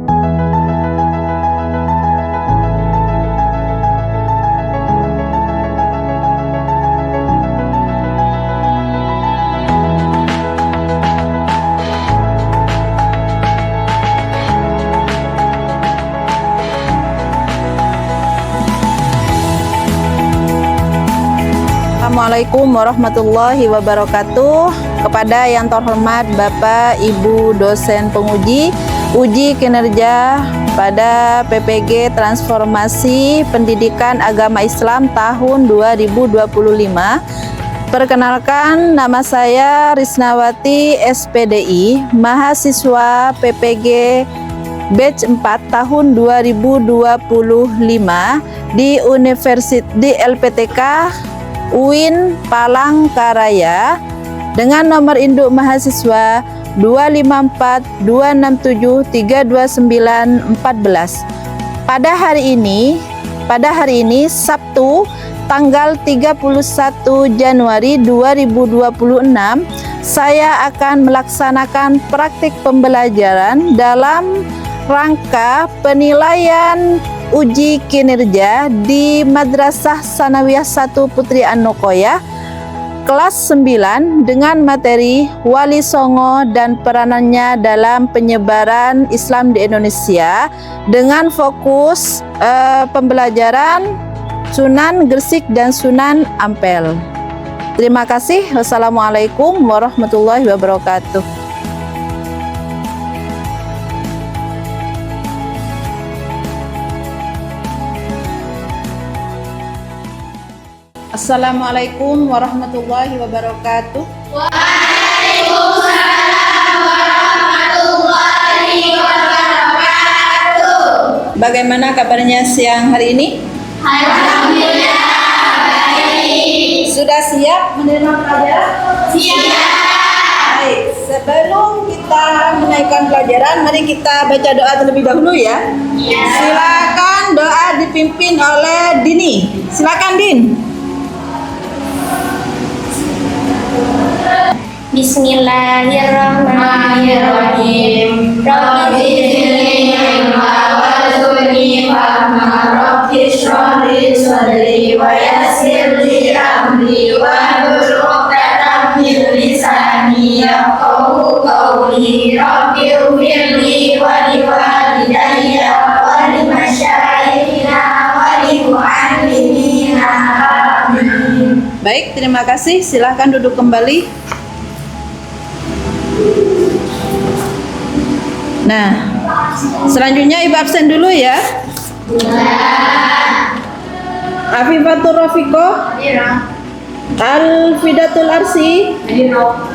Assalamualaikum warahmatullahi wabarakatuh. Kepada yang terhormat Bapak Ibu dosen penguji uji kinerja pada PPG Transformasi Pendidikan Agama Islam tahun 2025. Perkenalkan, nama saya Risnawati SPDI, mahasiswa PPG batch 4 tahun 2025 di LPTK UIN Palangkaraya dengan nomor induk mahasiswa 25426732914. Pada hari ini Sabtu tanggal 31 Januari 2026, saya akan melaksanakan praktik pembelajaran dalam rangka penilaian uji kinerja di Madrasah Sanawiyah 1 Putri An-Nuqoyah kelas 9 dengan materi Wali Songo dan peranannya dalam penyebaran Islam di Indonesia dengan fokus pembelajaran Sunan Gresik dan Sunan Ampel. Terima kasih. Wassalamualaikum warahmatullahi wabarakatuh. Assalamualaikum warahmatullahi wabarakatuh. Waalaikumsalam warahmatullahi wabarakatuh. Bagaimana kabarnya siang hari ini? Alhamdulillah baik. Sudah siap menerima pelajaran? Siap. Baik, sebelum kita menaikkan pelajaran, mari kita baca doa terlebih dahulu ya. Ya. Silakan doa dipimpin oleh Dini. Silakan Din. Bismillahirrahmanirrahim. Rabbi zidni ilma warzuqni fahma. Rabbi shrah li sadri wa yassir li amri wahlul 'uqdatam min lisani yafqahu qawli. Rabbi ighfirli wa liwalidayya wa limasyayikhina wa limu'allimina. Amin. Baik, terima kasih. Silakan duduk kembali. Nah, selanjutnya Ibu absen dulu ya. Afifatur Rafiqo, Alfidatul Arsi,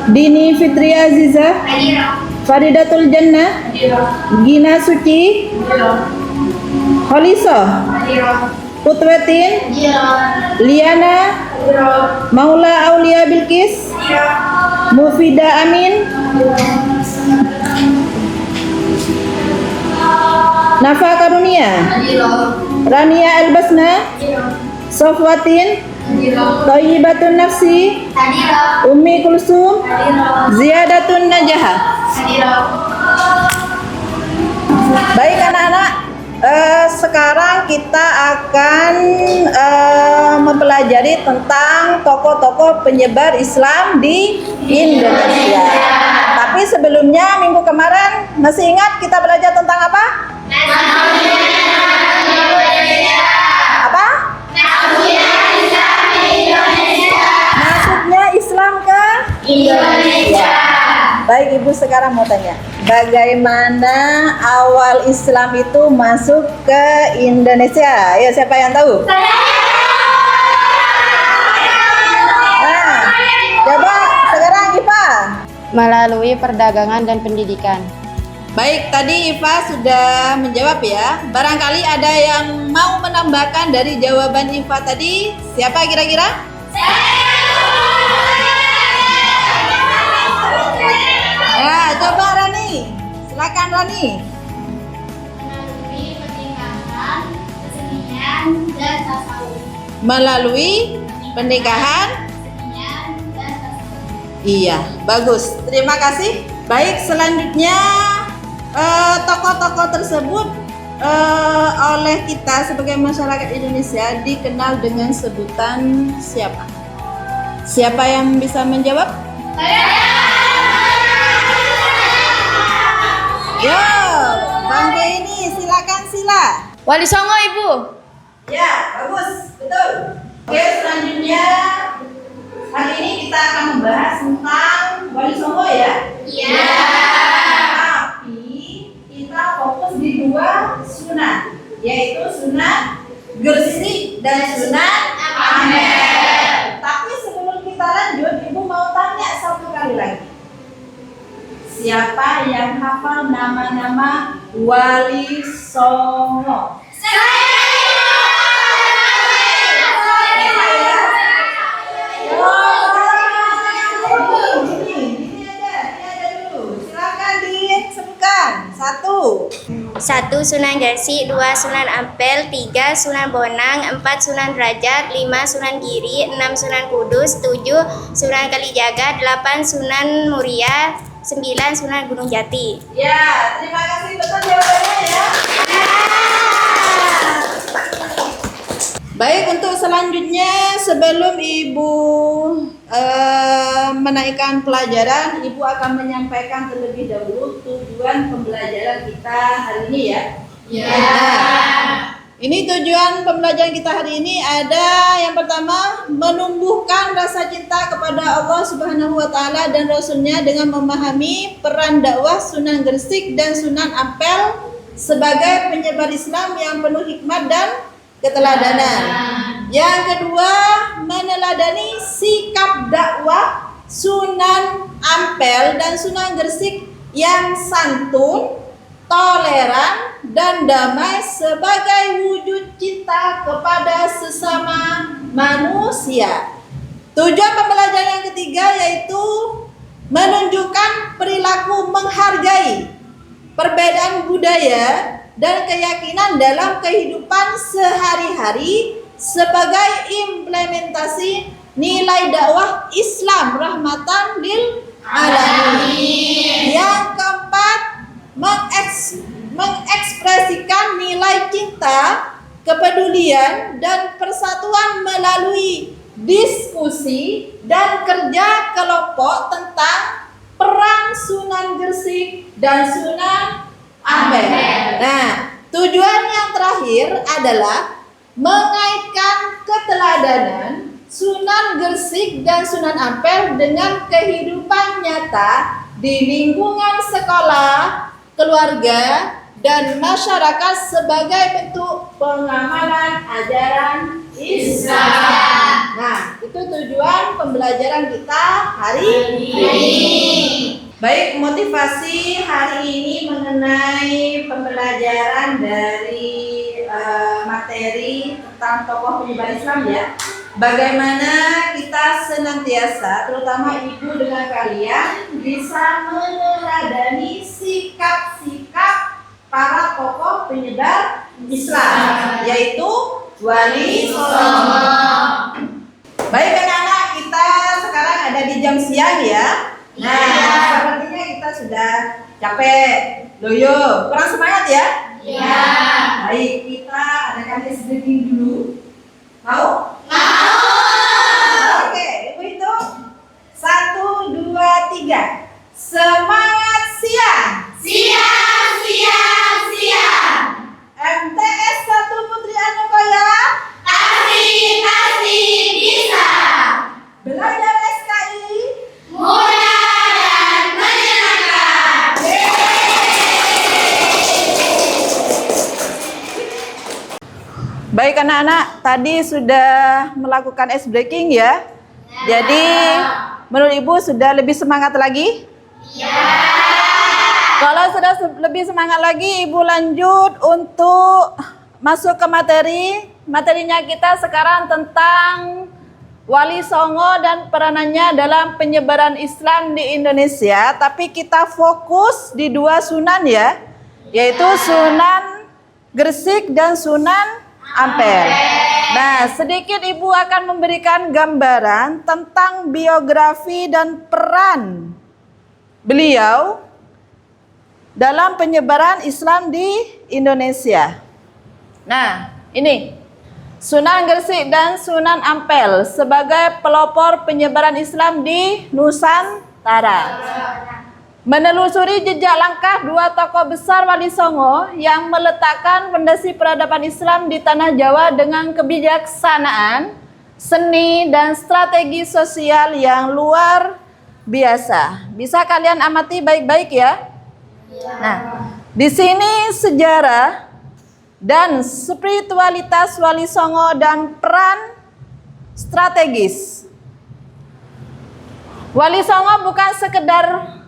Dini Fitri Aziza, Faridatul Jannah, Gina Suci, Kholiso, Putwetin, Liana, Maula Aulia Bilqis, Mufida Amin, Nafa Karunia, Rania Elbasna, Sofwatin, Thayyibatun Nafsi, Ummi Kulsum, Ziyadatun Najaha. Baik anak-anak, sekarang kita akan mempelajari tentang tokoh-tokoh penyebar Islam di Indonesia. Tapi sebelumnya minggu kemarin masih ingat kita belajar tentang apa? Apa? Masuknya Islam ke Indonesia. Baik Ibu, sekarang mau tanya, bagaimana awal Islam itu masuk ke Indonesia? Ya, siapa yang tahu? Nah, coba sekarang Iva. Melalui perdagangan dan pendidikan. Baik, tadi Iva sudah menjawab ya. Barangkali ada yang mau menambahkan dari jawaban Iva tadi. Siapa kira-kira? Ya, coba Rani. Silakan Rani. Melalui pernikahan, kesenian, dan tasawuf. Melalui pernikahan. Kesenian dan tasawuf. Iya, bagus. Terima kasih. Baik, selanjutnya Tokoh-tokoh tersebut oleh kita sebagai masyarakat Indonesia dikenal dengan sebutan siapa? Siapa yang bisa menjawab? Yo, Bang ini silakan sila. Wali Songo, Ibu. Ya, bagus, betul. Oke, selanjutnya hari ini kita akan membahas tentang Wali Songo ya. Iya. Tapi kita fokus di dua sunan, yaitu Sunan Gresik dan Sunan Ampel. Tapi sebelum kita lanjut, Ibu mau tanya satu kali lagi. Siapa yang hafal nama-nama Wali Songo? Silakan disebutkan. 1 Sunan Gresik, 2 Sunan Ampel, 3 Sunan Bonang, 4 Sunan Derajat, 5 Sunan Giri, 6 Sunan Kudus, 7 Sunan Kalijaga, 8 Sunan Muria, 9 Sunan Gunung Jati. Ya, terima kasih, betul jawabannya ya. Baik, untuk selanjutnya sebelum Ibu menaikkan pelajaran, Ibu akan menyampaikan terlebih dahulu tujuan pembelajaran kita hari ini ya. Ya. Nah, ini tujuan pembelajaran kita hari ini ada yang pertama, menumbuhkan rasa cinta kepada Allah Subhanahu wa taala dan Rasulnya dengan memahami peran dakwah Sunan Gresik dan Sunan Ampel sebagai penyebar Islam yang penuh hikmat dan keteladanan. Yang kedua, meneladani sikap dakwah Sunan Ampel dan Sunan Gresik yang santun, toleran, dan damai sebagai wujud cinta kepada sesama manusia. Tujuan pembelajaran yang ketiga yaitu menunjukkan perilaku menghargai perbedaan budaya dan keyakinan dalam kehidupan sehari-hari sebagai implementasi nilai dakwah Islam rahmatan lil alamin. Yang keempat, mengekspresikan nilai cinta, kepedulian, dan persatuan melalui diskusi dan kerja kelompok tentang peran Sunan Gresik dan Sunan Ampel. Nah, tujuan yang terakhir adalah mengaitkan keteladanan Sunan Gresik dan Sunan Ampel dengan kehidupan nyata di lingkungan sekolah, keluarga, dan masyarakat sebagai bentuk pengamalan ajaran Islam. Nah, itu tujuan pembelajaran kita hari ini. Baik, motivasi hari ini mengenai pembelajaran dari materi tentang tokoh penyebar Islam ya. Bagaimana kita senantiasa, terutama ibu dengan kalian, bisa meneladani sikap-sikap para tokoh penyebar Islam, yaitu Wali Songo. Baik anak-anak, kita sekarang ada di jam siang ya. Nah, sepertinya kita sudah capek, loyo, kurang semangat ya? Iya. Baik, kita adakan breathing dulu. Mau? Oke, ibu hitung 1, 2, 3. Semangat siang. Siang, siang, siang. MTS 1 Putri Anukoya. Pasti bisa. Belajar SKI. Mudah dan menyenangkan. Baik anak-anak, tadi sudah melakukan ice breaking ya. Jadi menurut ibu sudah lebih semangat lagi? Kalau sudah lebih semangat lagi, ibu lanjut untuk masuk ke materi. Materinya kita sekarang tentang Wali Songo dan peranannya dalam penyebaran Islam di Indonesia. Tapi kita fokus di dua sunan ya, yaitu Sunan Gresik dan Sunan Ampel. Nah, sedikit ibu akan memberikan gambaran tentang biografi dan peran beliau dalam penyebaran Islam di Indonesia. Nah, ini Sunan Gresik dan Sunan Ampel sebagai pelopor penyebaran Islam di Nusantara. Menelusuri jejak langkah dua tokoh besar Wali Songo yang meletakkan fondasi peradaban Islam di tanah Jawa dengan kebijaksanaan, seni, dan strategi sosial yang luar biasa. Bisa kalian amati baik-baik ya? Nah, di sini sejarah dan spiritualitas Wali Songo dan peran strategis. Wali Songo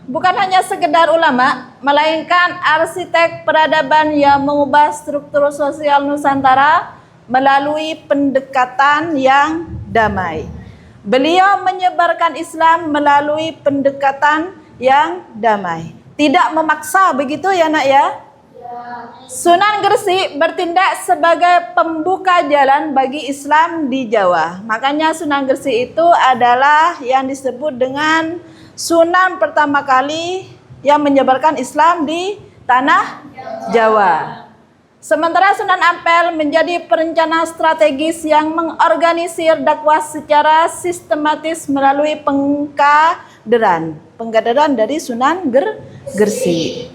bukan hanya sekedar ulama, melainkan arsitek peradaban yang mengubah struktur sosial Nusantara melalui pendekatan yang damai. Beliau menyebarkan Islam melalui pendekatan yang damai. Tidak memaksa, begitu ya nak ya? Sunan Gresik bertindak sebagai pembuka jalan bagi Islam di Jawa. Makanya Sunan Gresik itu adalah yang disebut dengan Sunan pertama kali yang menyebarkan Islam di tanah Jawa. Sementara Sunan Ampel menjadi perencana strategis yang mengorganisir dakwah secara sistematis melalui pengkaderan dari Sunan Gresik.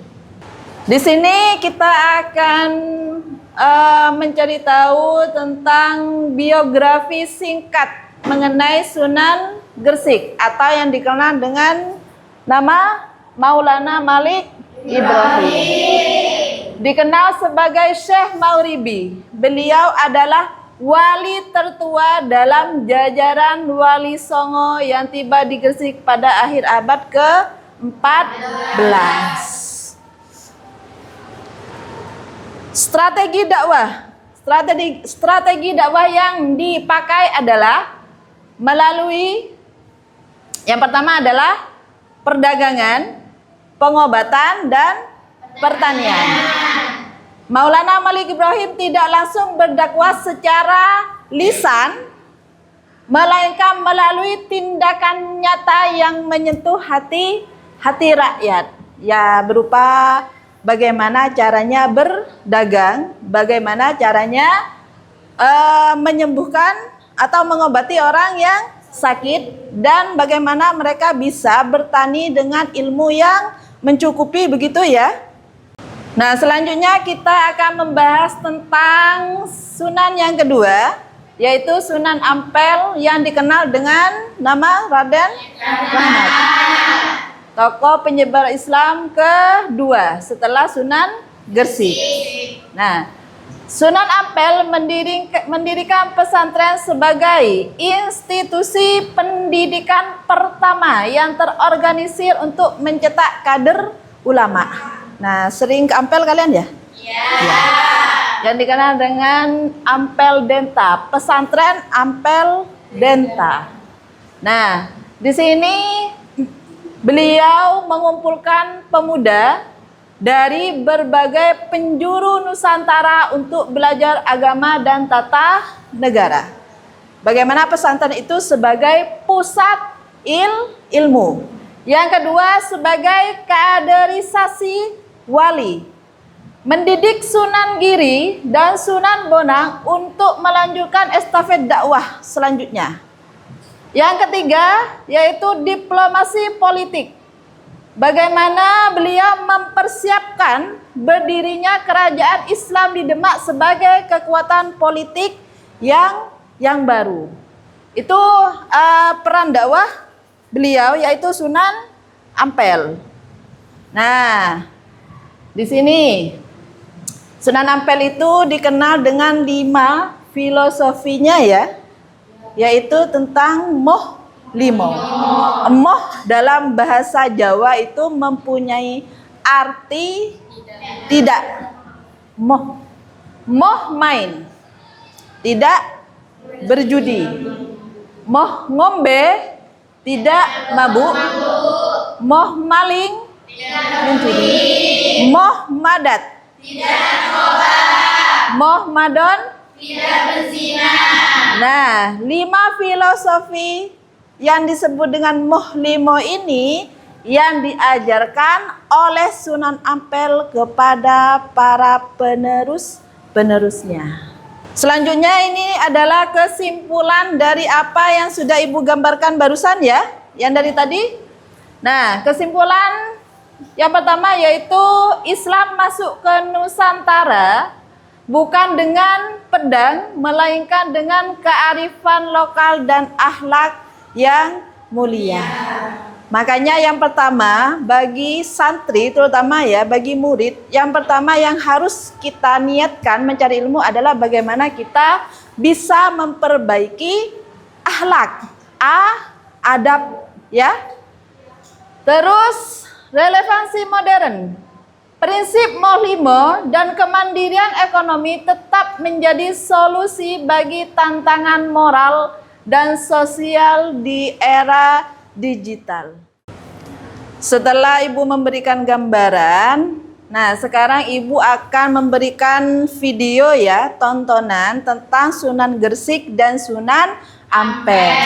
Di sini kita akan mencari tahu tentang biografi singkat mengenai Sunan Gresik atau yang dikenal dengan nama Maulana Malik Ibrahim. Dikenal sebagai Syekh Mauribi. Beliau adalah wali tertua dalam jajaran Wali Songo yang tiba di Gresik pada akhir abad ke-14. Strategi dakwah yang dipakai adalah melalui yang pertama adalah perdagangan, pengobatan, dan pertanian. Maulana Malik Ibrahim tidak langsung berdakwah secara lisan, melainkan melalui tindakan nyata yang menyentuh hati rakyat. Ya, berupa bagaimana caranya berdagang, bagaimana caranya menyembuhkan atau mengobati orang yang sakit, dan bagaimana mereka bisa bertani dengan ilmu yang mencukupi, begitu ya. Nah, selanjutnya kita akan membahas tentang Sunan yang kedua, yaitu Sunan Ampel yang dikenal dengan nama Raden Rahmat. Tokoh penyebar Islam kedua setelah Sunan Gresik. Nah, Sunan Ampel mendirikan pesantren sebagai institusi pendidikan pertama yang terorganisir untuk mencetak kader ulama. Nah, sering ke Ampel kalian ya? Ya. Yang dikenal dengan Ampel Denta, pesantren Ampel Denta. Nah, di sini beliau mengumpulkan pemuda dari berbagai penjuru Nusantara untuk belajar agama dan tata negara. Bagaimana pesantren itu sebagai pusat ilmu. Yang kedua sebagai kaderisasi wali. Mendidik Sunan Giri dan Sunan Bonang untuk melanjutkan estafet dakwah selanjutnya. Yang ketiga yaitu diplomasi politik. Bagaimana beliau mempersiapkan berdirinya kerajaan Islam di Demak sebagai kekuatan politik yang baru. Itu peran dakwah beliau, yaitu Sunan Ampel. Nah, di sini Sunan Ampel itu dikenal dengan 5 filosofinya ya, yaitu tentang moh limo. Moh dalam bahasa Jawa itu mempunyai arti tidak. Moh main, tidak berjudi. Moh ngombe, tidak mabuk. Moh maling, mencuri. Moh madat, tidak narkoba. Moh madon, tidak berzina. Nah, 5 filosofi yang disebut dengan moh limo ini yang diajarkan oleh Sunan Ampel kepada para penerusnya. Selanjutnya ini adalah kesimpulan dari apa yang sudah Ibu gambarkan barusan ya, yang dari tadi. Nah, kesimpulan yang pertama yaitu Islam masuk ke Nusantara bukan dengan pedang, melainkan dengan kearifan lokal dan akhlak yang mulia. Makanya yang pertama bagi santri, terutama ya bagi murid, yang pertama yang harus kita niatkan mencari ilmu adalah bagaimana kita bisa memperbaiki akhlak, adab ya. Terus relevansi modern, prinsip Mohlimo dan kemandirian ekonomi tetap menjadi solusi bagi tantangan moral dan sosial di era digital. Setelah Ibu memberikan gambaran, nah sekarang Ibu akan memberikan video ya, tontonan tentang Sunan Gresik dan Sunan Ampel.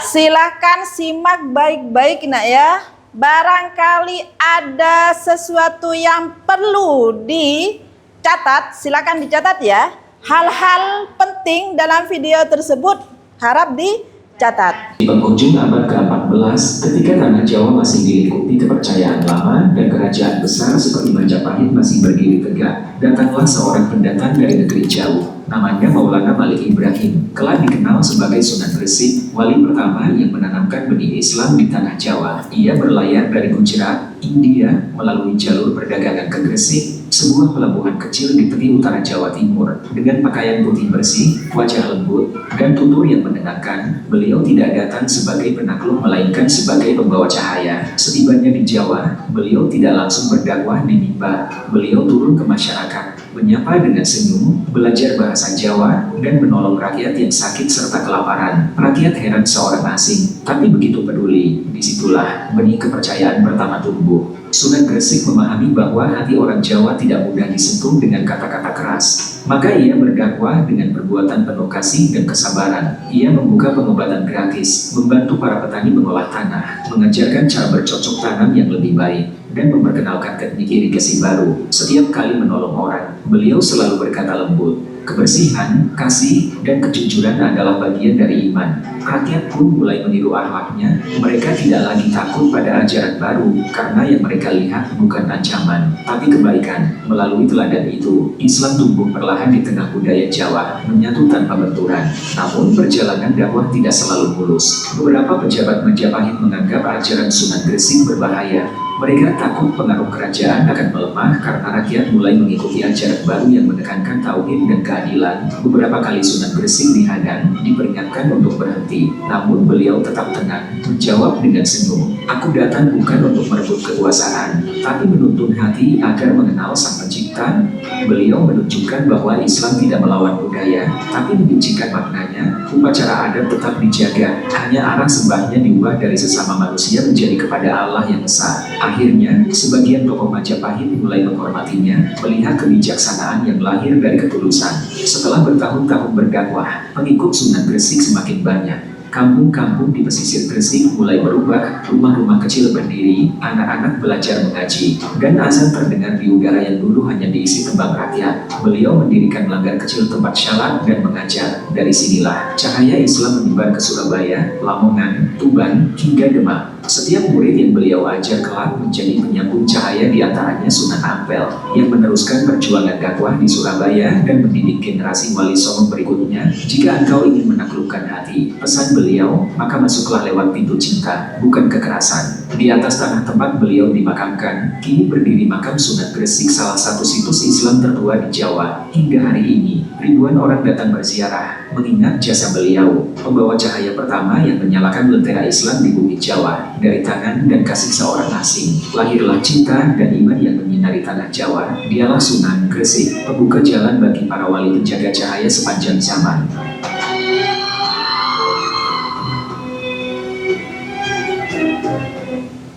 Silakan simak baik-baik nak ya. Barangkali ada sesuatu yang perlu dicatat, silakan dicatat ya. Hal-hal penting dalam video tersebut harap dicatat. Di penghujung abad ke-14, ketika tanah Jawa masih dilingkupi kepercayaan lama dan kerajaan besar seperti Majapahit masih berdiri tegak, datanglah seorang pendatang dari negeri jauh. Namanya Maulana Malik Ibrahim, kelak dikenal sebagai Sunan Gresik, wali pertama yang menanamkan benih Islam di tanah Jawa. Ia berlayar dari Gujarat, India, melalui jalur perdagangan ke Gresik, sebuah pelabuhan kecil di tepi utara Jawa Timur. Dengan pakaian putih bersih, wajah lembut, dan tutur yang menenangkan, beliau tidak datang sebagai penakluk melainkan sebagai pembawa cahaya. Setibanya di Jawa, beliau tidak langsung berdakwah di mimbar. Beliau turun ke masyarakat, menyapa dengan senyum, belajar bahasa Jawa, dan menolong rakyat yang sakit serta kelaparan. Rakyat heran seorang asing, tapi begitu peduli. Disitulah benih kepercayaan pertama tumbuh. Sunan Gresik memahami bahwa hati orang Jawa tidak mudah disentuh dengan kata-kata keras. Maka ia berdakwah dengan perbuatan penuh kasih dan kesabaran. Ia membuka pengobatan gratis, membantu para petani mengolah tanah, mengajarkan cara bercocok tanam yang lebih baik, dan memperkenalkan teknik irigasi baru. Setiap kali menolong orang, beliau selalu berkata lembut, kebersihan, kasih, dan kejujuran adalah bagian dari iman. Rakyat pun mulai meniru akhlaknya. Mereka tidak lagi takut pada ajaran baru, karena yang mereka lihat bukan ancaman, tapi kebaikan. Melalui teladan itu, Islam tumbuh perlahan di tengah budaya Jawa, menyatu tanpa benturan. Namun perjalanan dakwah tidak selalu mulus. Beberapa pejabat Majapahit menganggap ajaran Sunan Gresik berbahaya. Mereka takut pengaruh kerajaan akan melemah karena rakyat mulai mengikuti ajaran baru yang menekankan tauhid dan keadilan. Beberapa kali Sunan Gresik dihadang, diperingatkan untuk berhenti. Namun beliau tetap tenang, menjawab dengan senyum, "Aku datang bukan untuk merebut kekuasaan, tapi menuntun hati agar mengenal Sang Pencipta." Beliau menunjukkan bahwa Islam tidak melawan budaya, tapi menyucikan maknanya. Upacara adat tetap dijaga, hanya arah sembahnya diubah dari sesama manusia menjadi kepada Allah yang Esa. Akhirnya, sebagian tokoh Majapahit mulai menghormatinya, melihat kebijaksanaan yang lahir dari ketulusan. Setelah bertahun-tahun berdakwah, pengikut Sunan Gresik semakin banyak. Kampung-kampung di pesisir Gresik mulai berubah, rumah-rumah kecil berdiri, anak-anak belajar mengaji, dan azan terdengar di udara yang dulu hanya diisi tembang rakyat. Beliau mendirikan langgar kecil tempat syalat dan mengajar. Dari sinilah cahaya Islam menyebar ke Surabaya, Lamongan, Tuban, hingga Demak. Setiap murid yang beliau ajar kelak menjadi penyambung cahaya, di antaranya Sunan Ampel, yang meneruskan perjuangan dakwah di Surabaya dan mendidik generasi wali songo berikutnya. Jika engkau ingin menaklukkan hati, pesan beliau, maka masuklah lewat pintu cinta, bukan kekerasan. Di atas tanah tempat beliau dimakamkan, kini berdiri makam Sunan Gresik, salah satu situs Islam tertua di Jawa. Hingga hari ini, ribuan orang datang berziarah, mengingat jasa beliau, pembawa cahaya pertama yang menyalakan lentera Islam di bumi Jawa. Dari tangan dan kasih seorang asing, lahirlah cinta dan iman yang menyinari tanah Jawa. Dialah Sunan Gresik, pembuka jalan bagi para wali penjaga cahaya sepanjang zaman.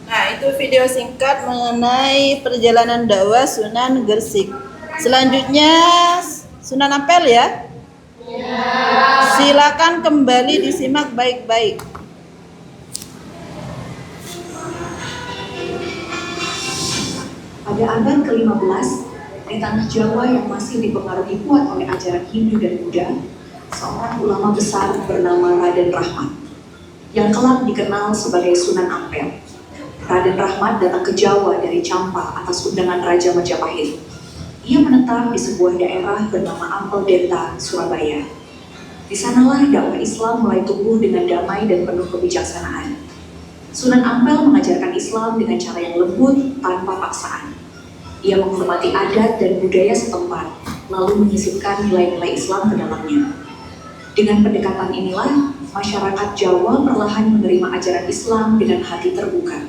Nah, itu video singkat mengenai perjalanan dakwah Sunan Gresik. Selanjutnya Sunan Ampel ya. Silakan kembali disimak baik-baik. Pada abad ke-15, di tanah Jawa yang masih dipengaruhi kuat oleh ajaran Hindu dan Buddha, seorang ulama besar bernama Raden Rahmat, yang kelak dikenal sebagai Sunan Ampel. Raden Rahmat datang ke Jawa dari Campa atas undangan Raja Majapahit. Ia menetap di sebuah daerah bernama Ampel Denta, Surabaya. Di sanalah dakwah Islam mulai tumbuh dengan damai dan penuh kebijaksanaan. Sunan Ampel mengajarkan Islam dengan cara yang lembut tanpa paksaan. Ia menghormati adat dan budaya setempat, lalu menyisipkan nilai-nilai Islam ke dalamnya. Dengan pendekatan inilah, masyarakat Jawa perlahan menerima ajaran Islam dengan hati terbuka.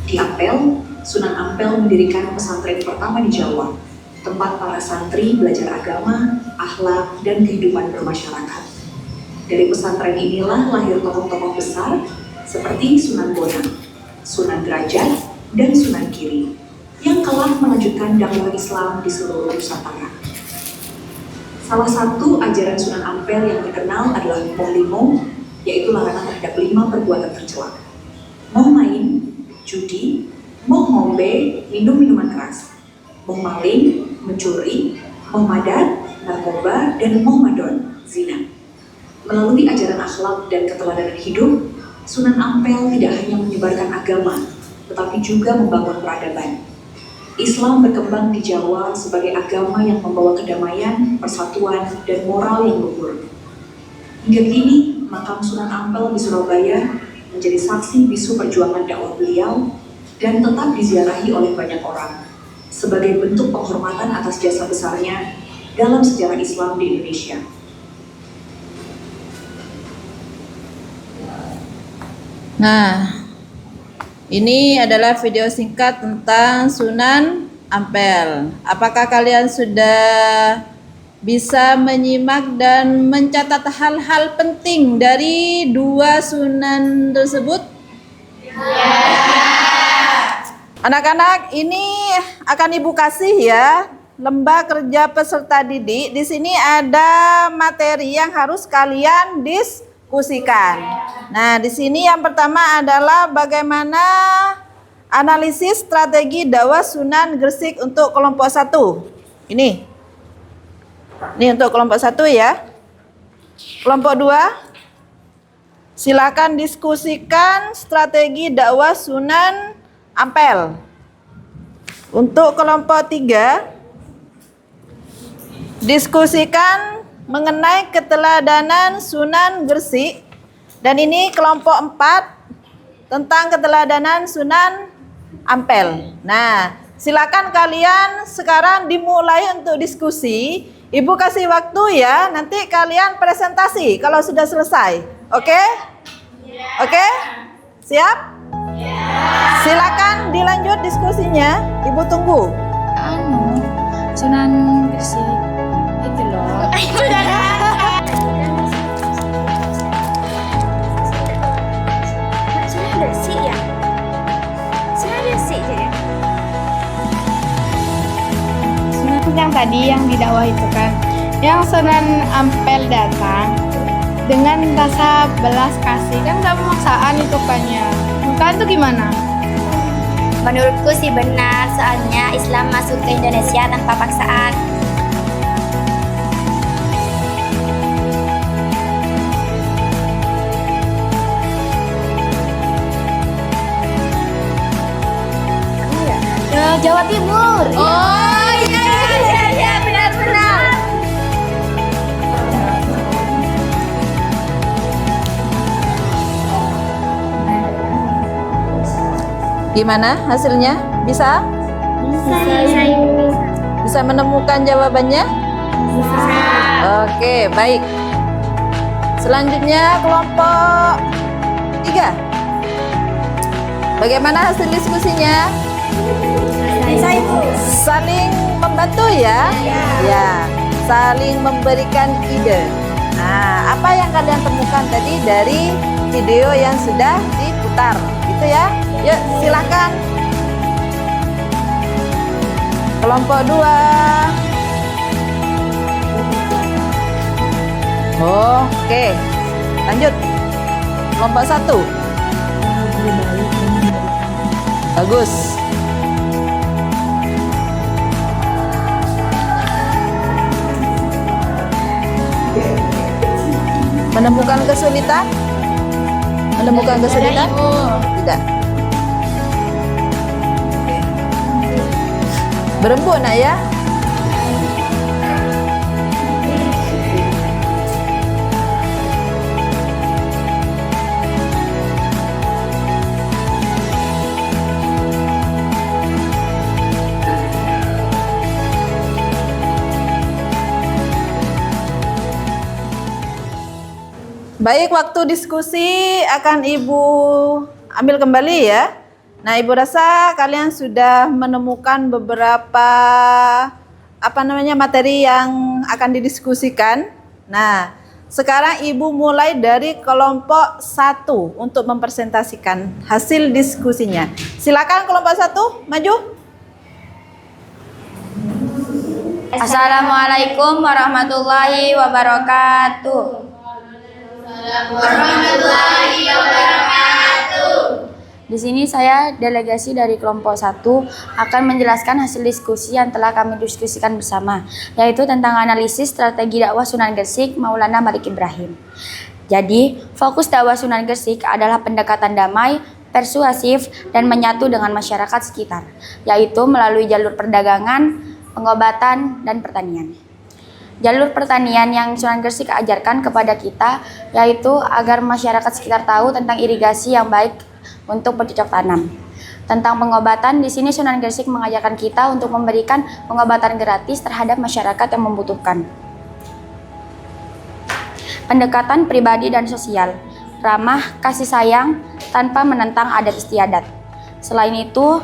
Di Ampel, Sunan Ampel mendirikan pesantren pertama di Jawa, tempat para santri belajar agama, akhlak, dan kehidupan bermasyarakat. Dari pesantren inilah lahir tokoh-tokoh besar seperti Sunan Bonang, Sunan Derajat, dan Sunan Giri, yang kelak melanjutkan dakwah Islam di seluruh Nusantara. Salah satu ajaran Sunan Ampel yang terkenal adalah Moh Limo, yaitu larangan terhadap 5 perbuatan tercela. Moh main, judi, moh ngombe, minum minuman keras, moh maling, mencuri, moh madat, narkoba, dan moh madon, zina. Melalui ajaran akhlak dan keteladanan hidup, Sunan Ampel tidak hanya menyebarkan agama, tetapi juga membangun peradaban. Islam berkembang di Jawa sebagai agama yang membawa kedamaian, persatuan, dan moral yang luhur. Hingga kini, makam Sunan Ampel di Surabaya menjadi saksi bisu perjuangan dakwah beliau dan tetap diziarahi oleh banyak orang sebagai bentuk penghormatan atas jasa besarnya dalam sejarah Islam di Indonesia. Nah, ini adalah video singkat tentang Sunan Ampel. Apakah kalian sudah bisa menyimak dan mencatat hal-hal penting dari 2 sunan tersebut? Ya. Anak-anak, ini akan Ibu kasih ya, lembah kerja peserta didik. Di sini ada materi yang harus kalian diskusikan. Nah, di sini yang pertama adalah bagaimana analisis strategi dakwah Sunan Gresik untuk kelompok 1. Ini untuk kelompok 1 ya. Kelompok 2, silakan diskusikan strategi dakwah Sunan Ampel. Untuk kelompok 3, diskusikan mengenai keteladanan Sunan Gresik. Dan ini kelompok 4 tentang keteladanan Sunan Ampel. Nah, silakan kalian sekarang dimulai untuk diskusi. Ibu kasih waktu ya, nanti kalian presentasi kalau sudah selesai. Oke? Oke? Siap? Silakan dilanjut diskusinya. Ibu tunggu. Sunan Gresik itu loh. Sunan Gresik ya? Sunan Gresik jadi. Sunan yang tadi yang didakwah itu kan, yang Sunan Ampel datang dengan rasa belas kasih, kan nggak pemaksaan itu kan ya. Kalian tuh gimana? Menurutku sih benar, soalnya Islam masuk ke Indonesia tanpa paksaan. Jawa Timur. Oh iya benar. Gimana hasilnya? Bisa? Bisa menemukan jawabannya? Bisa. Oke, baik. Selanjutnya kelompok 3. Bagaimana hasil diskusinya? Saling membantu ya? Ya, saling memberikan ide. Nah, apa yang kalian temukan tadi dari video yang sudah diputar? Gitu ya? Yuk, silakan. Kelompok 2. Oke, lanjut. Kelompok 1. Bagus. Menemukan kesulitan? Menemukan kesulitan? Ibu. Tidak. Berembuk nak ya. Baik, waktu diskusi akan Ibu ambil kembali ya. Nah, Ibu rasa kalian sudah menemukan beberapa materi yang akan didiskusikan. Nah, sekarang Ibu mulai dari kelompok 1 untuk mempresentasikan hasil diskusinya. Silakan kelompok 1 maju. Assalamualaikum warahmatullahi wabarakatuh. Warahmatullahi wabarakatuh. Di sini saya delegasi dari kelompok 1 akan menjelaskan hasil diskusi yang telah kami diskusikan bersama, yaitu tentang analisis strategi dakwah Sunan Gresik Maulana Malik Ibrahim. Jadi, fokus dakwah Sunan Gresik adalah pendekatan damai, persuasif, dan menyatu dengan masyarakat sekitar, yaitu melalui jalur perdagangan, pengobatan, dan pertanian. Jalur pertanian yang Sunan Gresik ajarkan kepada kita yaitu agar masyarakat sekitar tahu tentang irigasi yang baik untuk bercocok tanam. Tentang pengobatan, di sini Sunan Gresik mengajarkan kita untuk memberikan pengobatan gratis terhadap masyarakat yang membutuhkan. Pendekatan pribadi dan sosial, ramah, kasih sayang tanpa menentang adat istiadat. Selain itu,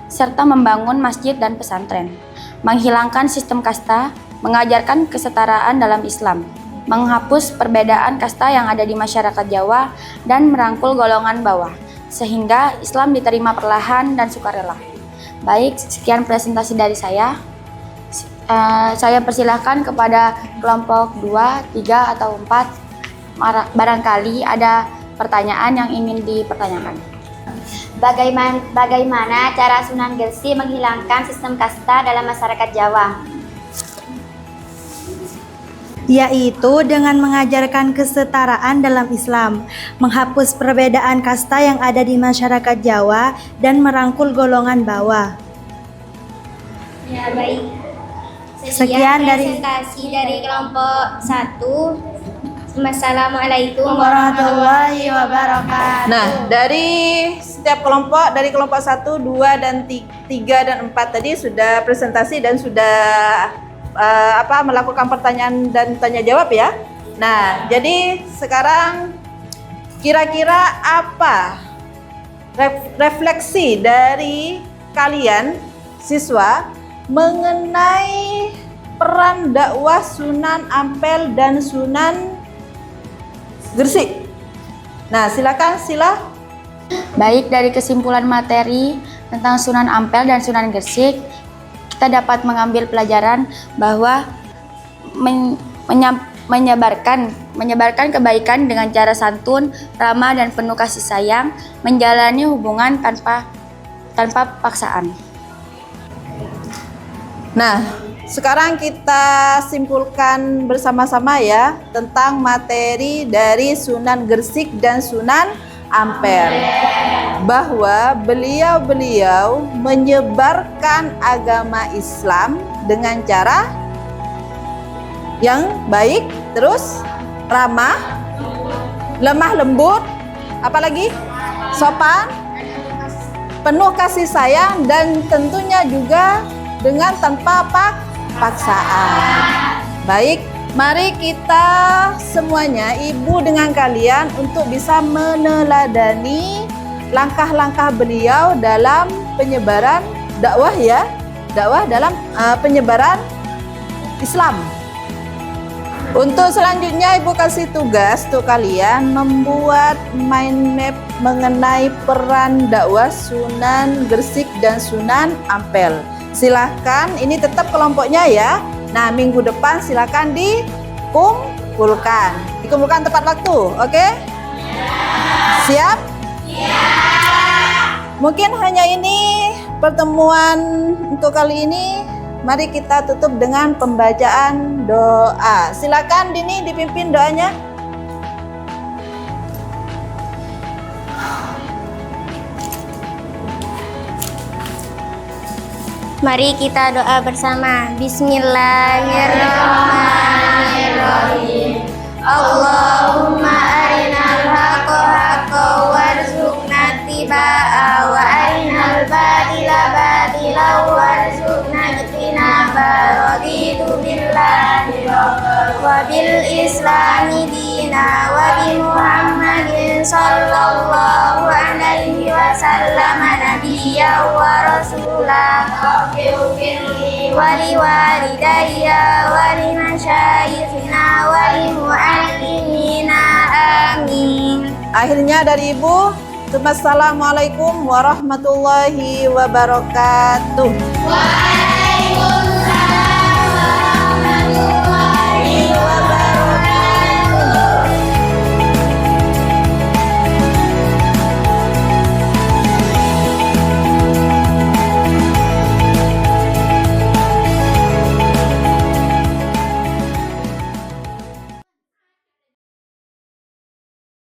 serta membangun masjid dan pesantren, menghilangkan sistem kasta, mengajarkan kesetaraan dalam Islam, menghapus perbedaan kasta yang ada di masyarakat Jawa, dan merangkul golongan bawah, sehingga Islam diterima perlahan dan sukarela. Baik, sekian presentasi dari saya. Saya persilahkan kepada kelompok 2, 3, atau 4. Barangkali ada pertanyaan yang ingin dipertanyakan. Bagaimana cara Sunan Gresik menghilangkan sistem kasta dalam masyarakat Jawa? Yaitu dengan mengajarkan kesetaraan dalam Islam, menghapus perbedaan kasta yang ada di masyarakat Jawa, dan merangkul golongan bawah. Ya, baik. Sekian dari presentasi dari kelompok 1. Wassalamualaikum warahmatullahi wabarakatuh. Nah, dari setiap kelompok, dari kelompok 1, 2, dan 3, dan 4 tadi sudah presentasi dan sudah melakukan pertanyaan dan tanya jawab ya. Nah, jadi sekarang kira-kira apa refleksi dari kalian siswa mengenai peran dakwah Sunan Ampel dan Sunan Gresik? Nah, silakan. Baik, dari kesimpulan materi tentang Sunan Ampel dan Sunan Gresik, kita dapat mengambil pelajaran bahwa menyebarkan kebaikan dengan cara santun, ramah, dan penuh kasih sayang, menjalani hubungan tanpa paksaan. Nah, sekarang kita simpulkan bersama-sama ya tentang materi dari Sunan Gresik dan Sunan Ampel, bahwa beliau menyebarkan agama Islam dengan cara yang baik, terus ramah, lemah lembut, apalagi sopan, penuh kasih sayang, dan tentunya juga dengan tanpa paksaan. Baik, mari kita semuanya, ibu dengan kalian, untuk bisa meneladani langkah-langkah beliau dalam penyebaran dakwah ya, dakwah dalam penyebaran Islam. Untuk selanjutnya ibu kasih tugas untuk kalian membuat mind map mengenai peran dakwah Sunan Gresik dan Sunan Ampel. Silahkan, ini tetap kelompoknya ya. Nah, minggu depan silakan dikumpulkan tepat waktu, oke? Siap? Mungkin hanya ini pertemuan untuk kali ini. Mari kita tutup dengan pembacaan doa. Silakan Dini dipimpin doanya. Mari kita doa bersama. Bismillahirrahmanirrahim. Allahumma arinal haqqa haqqan warzuqna ittiba'ahu wa arinal batila batilan warzuqna ijtinaba. Raditu billahi wa bil islami dina wa bi Muhammadin sallallahu alaihi wasallam nabiyyan wa rasulah. Wa li walidayya wa li masyayikhina wa li muallimina. Amin. Akhirnya dari Ibu, Assalamualaikum warahmatullahi wabarakatuh.